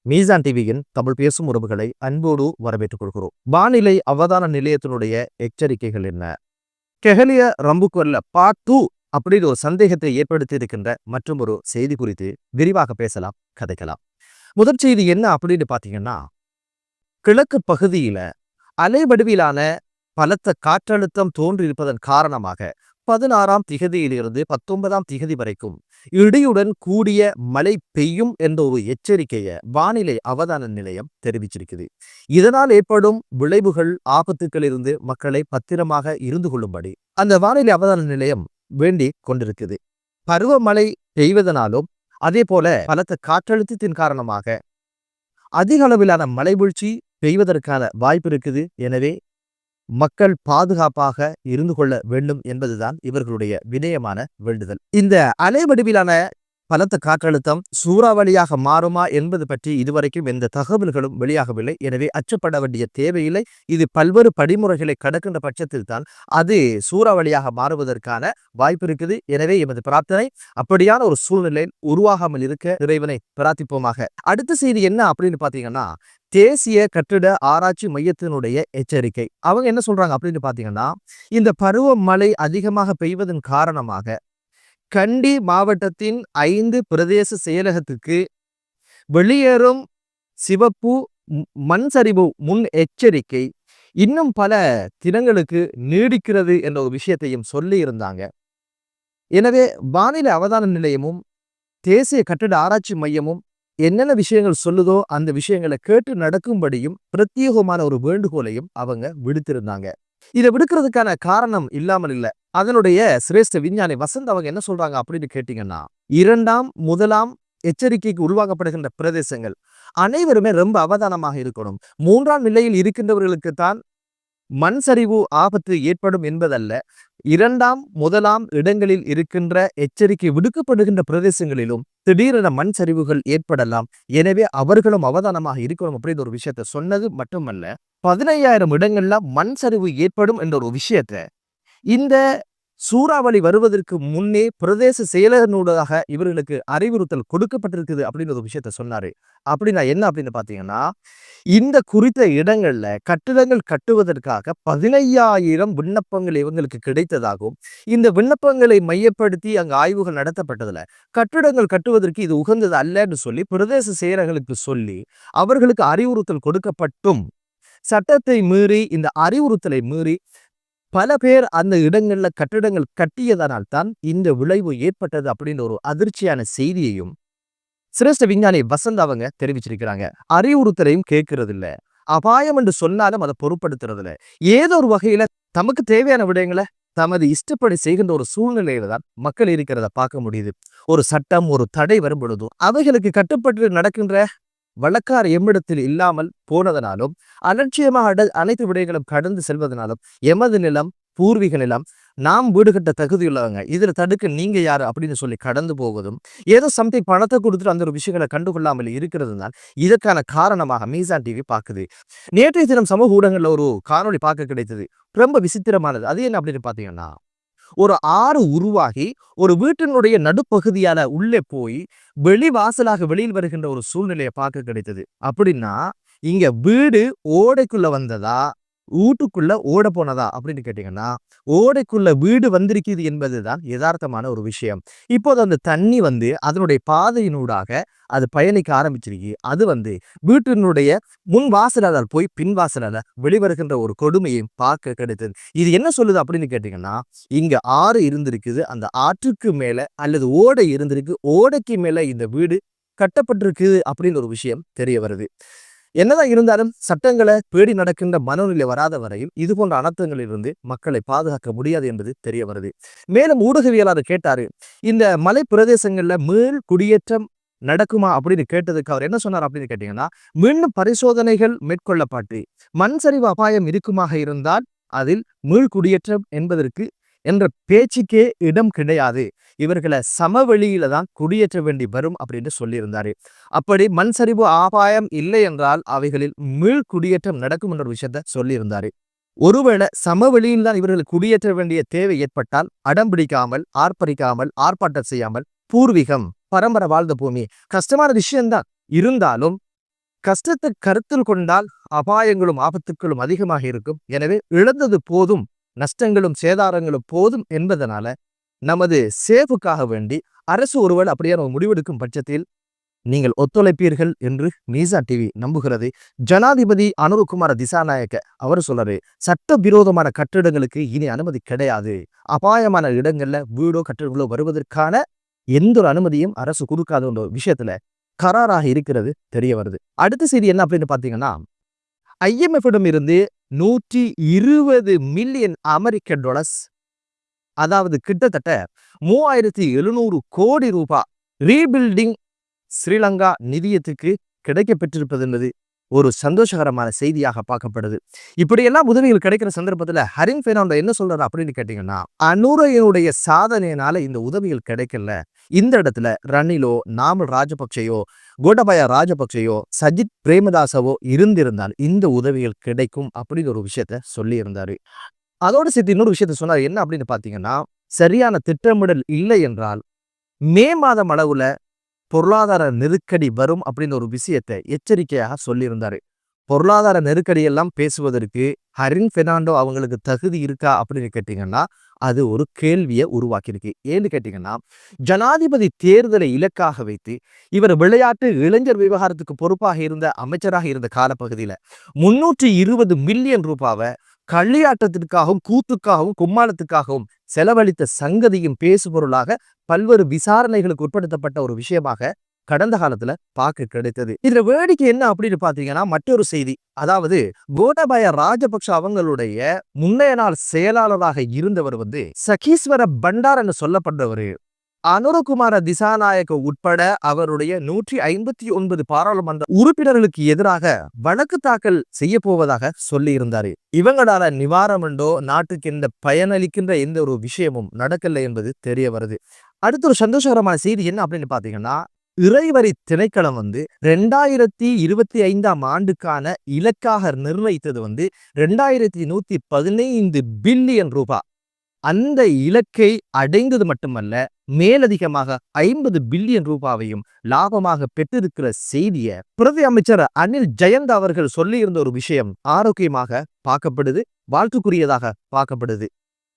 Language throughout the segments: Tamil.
மீசான் டிவியின் தமிழ் பேசும் உறவுகளை அன்போடு வரவேற்றுக் கொள்கிறோம். வானிலை அவதான நிலையத்தினுடைய எச்சரிக்கைகள் என்ன? கெஹலிய ரம்புக்குவல்ல பார்ட் 2 அப்படின்னு ஒரு சந்தேகத்தை ஏற்படுத்தி இருக்கின்ற மற்றும் ஒரு செய்தி குறித்து விரிவாக பேசலாம், கதைக்கலாம். முதற் செய்தி என்ன அப்படின்னு பாத்தீங்கன்னா, கிழக்கு பகுதியில அலைவடிவிலான பலத்த காற்றழுத்தம் தோன்றியிருப்பதன் காரணமாக 16ஆம் திகதியிலிருந்து 19ஆம் திகதி வரைக்கும் இடியுடன் கூடிய மழை பெய்யும் என்ற ஒரு எச்சரிக்கையை வானிலை அவதான நிலையம் தெரிவிச்சிருக்குது. இதனால் ஏற்படும் விளைவுகள், ஆபத்துக்களிலிருந்து மக்களை பத்திரமாக இருந்து கொள்ளும்படி அந்த வானிலை அவதான நிலையம் வேண்டி கொண்டிருக்குது. பருவமழை பெய்வதனாலும் அதே போல பலத்த காற்றழுத்தத்தின் காரணமாக அதிக அளவிலான மழை வீழ்ச்சி பெய்வதற்கான வாய்ப்பு இருக்குது. எனவே மக்கள் பாதுகாப்பாக இருந்து கொள்ள வேண்டும் என்பதுதான் இவர்களுடைய வினயமான வேண்டுதல். இந்த அலைவடிவிலான பலத்த காற்றழுத்தம் சூறாவளியாக மாறுமா என்பது பற்றி இதுவரைக்கும் எந்த தகவல்களும் வெளியாகவில்லை. எனவே அச்சப்பட வேண்டிய தேவையில்லை. இது பல்வேறு படிமுறைகளை கடக்கின்ற பட்சத்தில் தான் அது சூறாவளியாக மாறுவதற்கான வாய்ப்பு இருக்குது. எனவே எமது பிரார்த்தனை அப்படியான ஒரு சூழ்நிலை உருவாகாமல் இருக்க இறைவனை பிரார்த்திப்போமாக. அடுத்த செய்தி என்ன அப்படின்னு பாத்தீங்கன்னா, தேசிய கட்டிட ஆராய்ச்சி மையத்தினுடைய எச்சரிக்கை. அவங்க என்ன சொல்றாங்க அப்படின்னு பாத்தீங்கன்னா, இந்த பருவமழை அதிகமாக பெய்வதன் காரணமாக கண்டி மாவட்டத்தின் 5 பிரதேச செயலகத்துக்கு வெளியேறும் சிவப்பு மண் சரிவு முன் எச்சரிக்கை இன்னும் பல தினங்களுக்கு நீடிக்கிறது என்ற ஒரு விஷயத்தையும் சொல்லி இருந்தாங்க. எனவே வானிலை அவதான நிலையமும் தேசிய கட்டிட ஆராய்ச்சி மையமும் என்னென்ன விஷயங்கள் சொல்லுதோ அந்த விஷயங்களை கேட்டு நடக்கும்படியும் பிரத்யேகமான ஒரு வேண்டுகோளையும் அவங்க விடுத்திருந்தாங்க. இதை விடுக்கிறதுக்கான காரணம் இல்லாமல் இல்லை. அதனுடைய சிரேஷ்ட விஞ்ஞானி வசந்த் அவங்க என்ன சொல்றாங்க அப்படின்னு கேட்டீங்கன்னா, 2ஆம் 1ஆம் எச்சரிக்கைக்கு உருவாக்கப்படுகின்ற பிரதேசங்கள் அனைவருமே ரொம்ப அவதானமாக இருக்கணும். 3ஆம் நிலையில் இருக்கின்றவர்களுக்கு தான் மண் சரிவு ஆபத்து ஏற்படும் என்பதல்ல, 2ஆம் 1ஆம் இடங்களில் இருக்கின்ற எச்சரிக்கை விடுக்கப்படுகின்ற பிரதேசங்களிலும் திடீரென மண் சரிவுகள் ஏற்படலாம். எனவே அவர்களும் அவதானமாக இருக்கணும் அப்படின்னு ஒரு விஷயத்த சொன்னது மட்டுமல்ல, 15,000 இடங்கள்ல மண் சரிவு ஏற்படும் என்ற ஒரு விஷயத்த இந்த சூறாவளி வருவதற்கு முன்னே பிரதேச செயலகனூடாக இவர்களுக்கு அறிவுறுத்தல் கொடுக்கப்பட்டிருக்குது அப்படின்னு ஒரு விஷயத்த சொன்னாரு. அப்படின்னா என்ன அப்படின்னு பாத்தீங்கன்னா, இந்த குறித்த இடங்கள்ல கட்டிடங்கள் கட்டுவதற்காக 15,000 விண்ணப்பங்கள் இவங்களுக்கு கிடைத்ததாகவும், இந்த விண்ணப்பங்களை மையப்படுத்தி அங்கு ஆய்வுகள் நடத்தப்பட்டதுல கட்டிடங்கள் கட்டுவதற்கு இது உகந்தது அல்லன்னு சொல்லி பிரதேச செயலர்களுக்கு சொல்லி அவர்களுக்கு அறிவுறுத்தல் கொடுக்கப்பட்டும் சட்டத்தை மீறி, இந்த அறிவுறுத்தலை மீறி பல பேர் அந்த இடங்கள்ல கட்டிடங்கள் கட்டியதனால் தான் இந்த விளைவு ஏற்பட்டது அப்படின்னு ஒரு அதிர்ச்சியான செய்தியையும் சிரேஷ்ட விஞ்ஞானி வசந்த் அவங்க தெரிவிச்சிருக்கிறாங்க. அறிவுறுத்தலையும் கேட்கறது இல்ல, அபாயம் என்று சொன்னாலும் அதை பொருட்படுத்துறது இல்ல. ஏதோ ஒரு வகையில தமக்கு தேவையான விடயங்களை தமது இஷ்டப்படி செய்கின்ற ஒரு சூழ்நிலையில தான் மக்கள் இருக்கிறத பார்க்க முடியுது. ஒரு சட்டம், ஒரு தடை வரும் பொழுதும் அவைகளுக்கு கட்டுப்பட்டு நடக்கின்ற வழக்கார் எம்மிடத்தில் இல்லாமல் போனதனாலும், அலட்சியமாக அனைத்து விடயங்களும் கடந்து செல்வதனாலும், எமது நிலம், பூர்வீக நிலம், நாம் வீடு கட்ட தகுதியுள்ளவங்க, இதுல தடுக்க நீங்க யாரு அப்படின்னு சொல்லி கடந்து போவதும், ஏதோ சம்திங் பணத்தை கொடுத்துட்டு அந்த ஒரு விஷயங்களை கண்டுகொள்ளாமல் இருக்கிறது தான் இதற்கான காரணமாக மீசான் டிவி பார்க்குது. நேற்றைய தினம் சமூக ஊடகங்கள்ல ஒரு காணொலி பார்க்க கிடைத்தது. ரொம்ப விசித்திரமானது. அது என்ன அப்படின்னு பாத்தீங்கன்னா, ஒரு ஆறு உருவாகி ஒரு வீட்டினுடைய நடுப்பகுதியால உள்ளே போய் வெளிவாசலாக வெளியில் வருகின்ற ஒரு சூழ்நிலையை பார்க்க கிடைத்தது. அப்படின்னா இங்க வீடு ஓடைக்குள்ள வந்ததா, வீட்டுக்குள்ள ஓட போனதா அப்படின்னு கேட்டீங்கன்னா, ஓடைக்குள்ள வீடு வந்திருக்குது என்பதுதான் யதார்த்தமான ஒரு விஷயம். இப்போது அந்த தண்ணி அதனுடைய பாதையினூடாக அது பயணிக்க ஆரம்பிச்சிருக்கு. அது வீட்டினுடைய முன் வாசலால் போய் பின் வாசலால வெளிவருகின்ற ஒரு கொடுமையை பார்க்க கிடைத்தது. இது என்ன சொல்லுது அப்படின்னு கேட்டீங்கன்னா, இங்க ஆறு இருந்திருக்குது, அந்த ஆற்றுக்கு மேல அல்லது ஓடை இருந்திருக்கு, ஓடைக்கு மேல இந்த வீடு கட்டப்பட்டிருக்கு அப்படின்னு ஒரு விஷயம் தெரிய வருது. என்னதான் இருந்தாலும் சட்டங்களை பேடி நடக்கின்ற மனநிலை வராத வரையில் இது போன்ற அனர்த்தங்களிலிருந்து மக்களை பாதுகாக்க முடியாது என்பது தெரிய வருது. மேலும் ஊடகவியலாளர் கேட்டாரு, இந்த மலை பிரதேசங்கள்ல மீள் குடியேற்றம் நடக்குமா அப்படின்னு கேட்டதுக்கு அவர் என்ன சொன்னார் அப்படின்னு கேட்டீங்கன்னா, மீண்டும் பரிசோதனைகள் மேற்கொள்ளப்பட்டு மண் சரிவு அபாயம் இருக்குமாக இருந்தால் அதில் மீள் குடியேற்றம் என்பதற்கு என்ற பேச்சுக்கே இடம் கிடையாது, இவர்களை சமவெளியில தான் குடியேற்ற வேண்டி வரும் அப்படின்னு சொல்லியிருந்தாரு. அப்படி மண் சரிவு அபாயம் இல்லை என்றால் அவைகளில் மீள் குடியேற்றம் நடக்கும் என்ற விஷயத்த சொல்லியிருந்தாரு. ஒருவேளை சமவெளியில் தான் இவர்கள் குடியேற்ற வேண்டிய தேவை ஏற்பட்டால் அடம் பிடிக்காமல், ஆர்ப்பரிக்காமல், ஆர்ப்பாட்டம் செய்யாமல், பூர்வீகம் பரம்பரை வாழ்ந்த பூமி கஷ்டமான விஷயம்தான் இருந்தாலும் கஷ்டத்தை கருத்தில் கொண்டால் அபாயங்களும் ஆபத்துக்களும் அதிகமாக இருக்கும். எனவே இழந்தது போதும், நஷ்டங்களும் சேதாரங்களும் போதும் என்பதனால நமது சேஃபுக்காக வேண்டி அரசு ஒருவர் அப்படியே முடிவெடுக்கும் பட்சத்தில் நீங்கள் ஒத்துழைப்பீர்கள் என்று மீசா டிவி நம்புகிறது. ஜனாதிபதி அனுரகுமார திசாநாயக்க அவர் சொல்றாரு, சட்டவிரோதமான கட்டிடங்களுக்கு இனி அனுமதி கிடையாது. அபாயமான இடங்கள்ல வீடோ கட்டிடங்களோ வருவதற்கான எந்த ஒரு அனுமதியும் அரசு கொடுக்காத விஷயத்துல கராராக இருக்கிறது தெரிய வருது. அடுத்த செய்தி என்ன அப்படின்னு பாத்தீங்கன்னா, IMF-இடம் இருந்து 120 மில்லியன் அமெரிக்க டாலர்ஸ், அதாவது கிட்டத்தட்ட 3700 கோடி ரூபாய் ரீபில்டிங் ஸ்ரீலங்கா நிதியத்துக்கு கிடைக்கப்பெற்றிருப்பது என்பது ஒரு சந்தோஷகரமான செய்தியாக பார்க்கப்படுது. இப்படியெல்லாம் உதவிகள் கிடைக்கிற சந்தர்ப்பத்தில் ஹரின் பெர்னாண்டோ என்ன சொல்றாரு அப்படின்னு கேட்டீங்கன்னா, அனுரையினுடைய சாதனையினால இந்த உதவிகள் கிடைக்கல. இந்த இடத்துல ரணிலோ, நாமல் ராஜபக்சேயோ, கோட்டபாய ராஜபக்சேயோ, சஜித் பிரேமதாசவோ இருந்திருந்தால் இந்த உதவிகள் கிடைக்கும் அப்படின்னு ஒரு விஷயத்த சொல்லி இருந்தாரு. அதோடு சேர்த்து இன்னொரு விஷயத்த சொன்னார். என்ன அப்படின்னு பாத்தீங்கன்னா, சரியான திட்டமிடல் இல்லை என்றால் மே மாதம் அளவுல பொருளாதார நெருக்கடி வரும் அப்படின்னு ஒரு விஷயத்தை எச்சரிக்கையாக சொல்லியிருந்தாரு. பொருளாதார நெருக்கடி எல்லாம் பேசுவதற்கு ஹரின் பெர்னாண்டோ அவங்களுக்கு தகுதி இருக்கா அப்படின்னு கேட்டீங்கன்னா, அது ஒரு கேள்வியை உருவாக்கியிருக்கு. ஏன்னு கேட்டீங்கன்னா, ஜனாதிபதி தேர்தலை இலக்காக வைத்து இவர் விளையாட்டு இளைஞர் விவகாரத்துக்கு பொறுப்பாக இருந்த அமைச்சராக இருந்த காலப்பகுதியில 320 மில்லியன் ரூபாவை களியாட்டத்திற்காகவும், கூத்துக்காகவும், கும்மாளத்துக்காகவும் செலவழித்த சங்கதியும் பேசுபொருளாக பல்வேறு விசாரணைகளுக்கு உட்படுத்தப்பட்ட ஒரு விஷயமாக கடந்த காலத்துல பார்க்க கிடைத்தது. இதுல வேடிக்கை என்ன அப்படின்னு பாத்தீங்கன்னா, மற்றொரு செய்தி, அதாவது கோட்டபாய ராஜபக்ஷ அவங்களுடைய முன்னைய நாள் செயலாளராக இருந்தவர் சகீஸ்வர பண்டார் என்று சொல்லப்படுறவர் அனுரகுமார திசாநாயக்க உட்பட அவருடைய 159 பாராளுமன்ற உறுப்பினர்களுக்கு எதிராக வழக்கு தாக்கல் செய்ய போவதாக சொல்லி இருந்தாரு. இவங்களால நிவாரணமோ நாட்டுக்கு எந்த பயனளிக்கின்ற எந்த ஒரு விஷயமும் நடக்கல என்பது தெரிய வருது. அடுத்த ஒரு சந்தோஷகரமான செய்தி என்ன அப்படின்னு பாத்தீங்கன்னா, இறைவரி திணைக்களம் 2025ஆம் ஆண்டுக்கான இலக்காக நிர்ணயித்தது 2115 பில்லியன் ரூபாய். அந்த இலக்கை அடைந்தது மட்டுமல்ல, மேலதிகமாக 50 பில்லியன் ரூபாவையும் லாபமாக பெற்றிருக்கிற செய்தியை பிரதி அமைச்சர் அனில் ஜெயந்த் அவர்கள் சொல்லியிருந்த ஒரு விஷயம் ஆரோக்கியமாக பார்க்கப்படுது, வாழ்த்துக்குரியதாக பார்க்கப்படுது.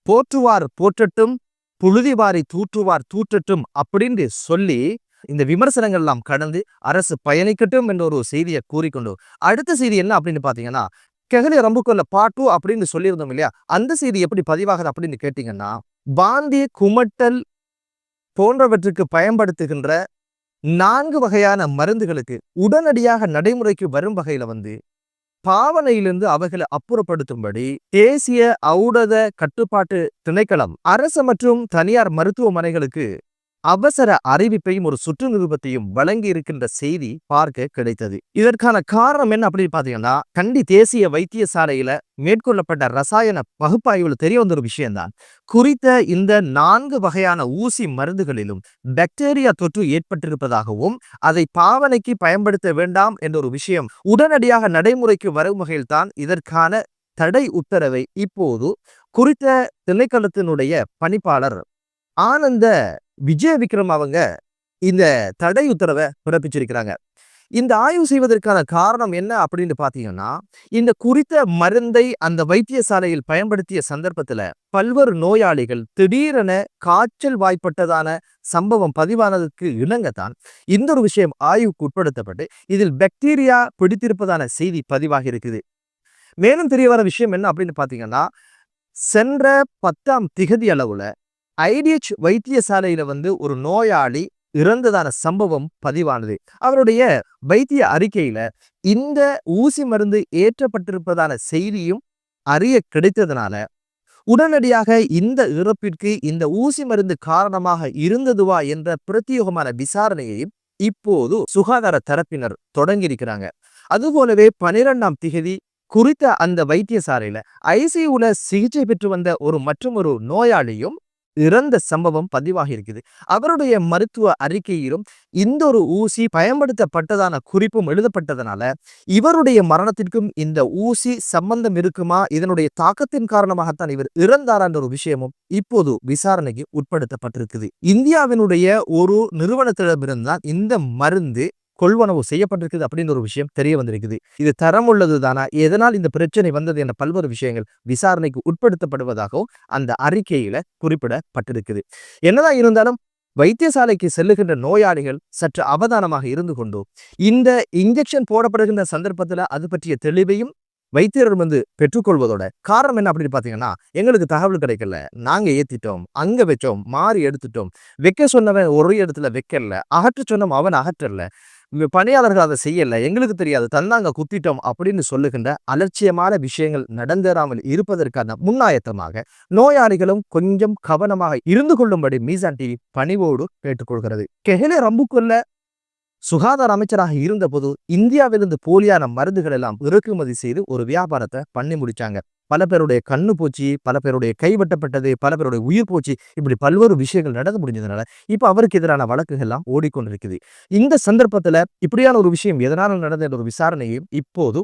போற்றுவார் போற்றட்டும், புழுதிவாரி தூற்றுவார் தூற்றட்டும் அப்படின்னு சொல்லி இந்த விமர்சனங்கள் எல்லாம் கடந்து அரசு பயணிக்கட்டும் என்ற ஒரு செய்தியை கூறிக்கொண்டு அடுத்த செய்தி என்ன அப்படின்னு பாத்தீங்கன்னா, கெஹலிய ரம்புக்கொல்ல பார்ட் 2 அப்படின்னு சொல்லியிருந்தோம் இல்லையா, அந்த செய்தி எப்படி பதிவாகுது அப்படின்னு கேட்டீங்கன்னா, பாந்தி குமட்டல் போன்றவற்றுக்கு பயன்படுத்துகின்ற 4 வகையான மருந்துகளுக்கு உடனடியாக நடைமுறைக்கு வரும் வகையில பாவனையிலிருந்து அவைகளை அப்புறப்படுத்தும்படி தேசிய ஔடத கட்டுப்பாட்டு திணைக்களம் அரசு மற்றும் தனியார் மருத்துவமனைகளுக்கு அவசர அறிவிப்பையும் ஒரு சுற்று நிருபத்தையும் வழங்கி இருக்கின்ற செய்தி பார்க்க கிடைத்தது. இதற்கான காரணம் என்ன அப்படின்னு பாத்தீங்கன்னா, கண்டி தேசிய வைத்தியசாலையில மேற்கொள்ளப்பட்ட ரசாயன பகுப்பாய்வுல தெரிய வந்த ஒரு விஷயம்தான், குறித்த இந்த 4 வகையான ஊசி மருந்துகளிலும் பாக்டீரியா தொற்று ஏற்பட்டிருப்பதாகவும் அதை பாவனைக்கு பயன்படுத்த வேண்டாம் என்ற ஒரு விஷயம் உடனடியாக நடைமுறைக்கு வரும் வகையில் தான் இதற்கான தடை உத்தரவை இப்போது குறித்த திணைக்களத்தினுடைய பணிப்பாளர் ஆனந்த விஜய விக்ரம் அவங்க இந்த தடை உத்தரவை பிறப்பிச்சிருக்கிறாங்க. இந்த ஆய்வு செய்வதற்கான காரணம் என்ன அப்படின்னு பாத்தீங்கன்னா, இந்த குறித்த மருந்தை அந்த வைத்தியசாலையில் பயன்படுத்திய சந்தர்ப்பத்துல பல்வேறு நோயாளிகள் திடீரென காய்ச்சல் வாய்ப்பட்டதான சம்பவம் பதிவானதுக்கு இணங்கத்தான் இந்த ஒரு விஷயம் ஆய்வுக்கு உட்படுத்தப்பட்டு இதில் பாக்டீரியா பிடித்திருப்பதான செய்தி பதிவாகி இருக்குது. மேலும் தெரிய வர விஷயம் என்ன அப்படின்னு பாத்தீங்கன்னா, சென்ற 10ஆம் திகதி அளவுல IDH வைத்தியசாலையில ஒரு நோயாளி இறந்ததான சம்பவம் பதிவானது. அவருடைய வைத்திய அறிக்கையில இந்த ஊசி மருந்து ஏற்றப்பட்டிருப்பதான செய்தியும் அறிய கிடைத்ததனால உடனடியாக இந்த இறப்பிற்கு இந்த ஊசி மருந்து காரணமாக இருந்ததுவா என்ற பிரத்யேகமான விசாரணையையும் இப்போது சுகாதார தரப்பினர் தொடங்கியிருக்கிறாங்க. அதுபோலவே 12ஆம் திகதி குறித்த அந்த வைத்தியசாலையில ICUல சிகிச்சை பெற்று வந்த மற்றொரு நோயாளியும் இறந்த சம்பவம் பதிவாகி இருக்குது. அவருடைய மருத்துவ அறிக்கையிலும் இந்த ஒரு ஊசி பயன்படுத்தப்பட்டதான குறிப்பும் எழுதப்பட்டதனால இவருடைய மரணத்திற்கும் இந்த ஊசி சம்பந்தம் இருக்குமா, இதனுடைய தாக்கத்தின் காரணமாகத்தான் இவர் இறந்தார் என்ற ஒரு விஷயமும் இப்போது விசாரணைக்கு உட்படுத்தப்பட்டிருக்குது. இந்தியாவினுடைய ஒரு நிறுவனத்திடமிருந்தான் இந்த மருந்து கொள்வனவு செய்யப்பட்டிருக்குது அப்படின்னு ஒரு விஷயம் தெரிய வந்திருக்குது. இது தரம் உள்ளது தானா, எதனால் இந்த பிரச்சனை வந்தது என்ற பல்வேறு விஷயங்கள் விசாரணைக்கு உட்படுத்தப்படுவதாகவும் அந்த அறிக்கையில குறிப்பிடப்பட்டிருக்குது. என்னதான் இருந்தாலும் வைத்தியசாலைக்கு செல்லுகின்ற நோயாளிகள் சற்று அவதானமாக இருந்து கொண்டு இந்த இன்ஜெக்ஷன் போடப்படுகின்ற சந்தர்ப்பத்துல அது பற்றிய தெளிவையும் வைத்தியர்கள் பெற்றுக்கொள்வதோட காரணம் என்ன அப்படின்னு பாத்தீங்கன்னா, எங்களுக்கு தகவல் கிடைக்கல, நாங்க ஏத்திட்டோம், அங்க வச்சோம், மாறி எடுத்துட்டோம், வைக்க சொன்னவன் ஒரு இடத்துல வைக்கல, அகற்ற சொன்னோம் அவன் அகற்றல, பணியாளர்கள் அதை செய்யல, எங்களுக்கு தெரியாது, தந்தாங்க குத்திட்டோம் அப்படின்னு சொல்லுகின்ற அலட்சியமான விஷயங்கள் நடந்தேறாமல் இருப்பதற்கான முன்னாயத்தமாக நோயாளிகளும் கொஞ்சம் கவனமாக இருந்து கொள்ளும்படி மீசான் டிவி பணிவோடு கேட்டுக்கொள்கிறது. கெஹலே ரம்புக்குள்ள சுகாதார அமைச்சராக இருந்தபோது இந்தியாவிலிருந்து போலியான மருந்துகள் எல்லாம் இறக்குமதி செய்து ஒரு வியாபாரத்தை பண்ணி முடிச்சாங்க. பல பேருடைய கண்ணு போச்சு, பல பேருடைய கை வெட்டப்பட்டது, பல பேருடைய உயிர் போச்சு, இப்படி பல்வேறு விஷயங்கள் நடந்து முடிஞ்சதுனால இப்ப அவருக்கு எதிரான வழக்குகள் எல்லாம் ஓடிக்கொண்டிருக்குது. இந்த சந்தர்ப்பத்துல இப்படியான ஒரு விஷயம் எதனால நடந்த ஒரு விசாரணையும் இப்போது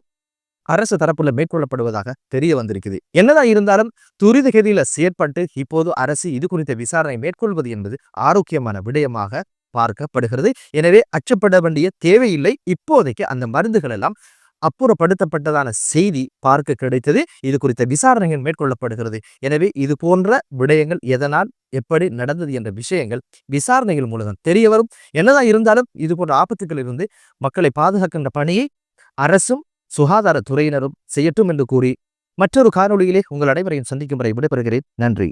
அரசு தரப்புல மேற்கொள்ளப்படுவதாக தெரிய வந்திருக்குது. என்னதான் இருந்தாலும் துரித கதியில செயற்பட்டு இப்போது அரசு இது குறித்த விசாரணை மேற்கொள்வது என்பது ஆரோக்கியமான விடயமாக பார்க்கப்படுகிறது. எனவே அச்சப்பட வேண்டிய தேவையில்லை. இப்போதைக்கு அந்த மருந்துகள் எல்லாம் அப்புறப்படுத்தப்பட்டதான செய்தி பார்க்க கிடைத்தது. இது குறித்த விசாரணைகள் மேற்கொள்ளப்படுகிறது. எனவே இது போன்ற விடயங்கள் எதனால் எப்படி நடந்தது என்ற விஷயங்கள் விசாரணைகள் மூலம் தெரிய வரும். என்னதான் இருந்தாலும் இது போன்ற ஆபத்துக்களில் இருந்து மக்களை பாதுகாக்கின்ற பணியை அரசும் சுகாதாரத்துறையினரும் செய்யட்டும் என்று கூறி மற்றொரு காணொளியிலே உங்கள் அனைவரையும் சந்திக்கும் வரை விடைபெறுகிறேன். நன்றி.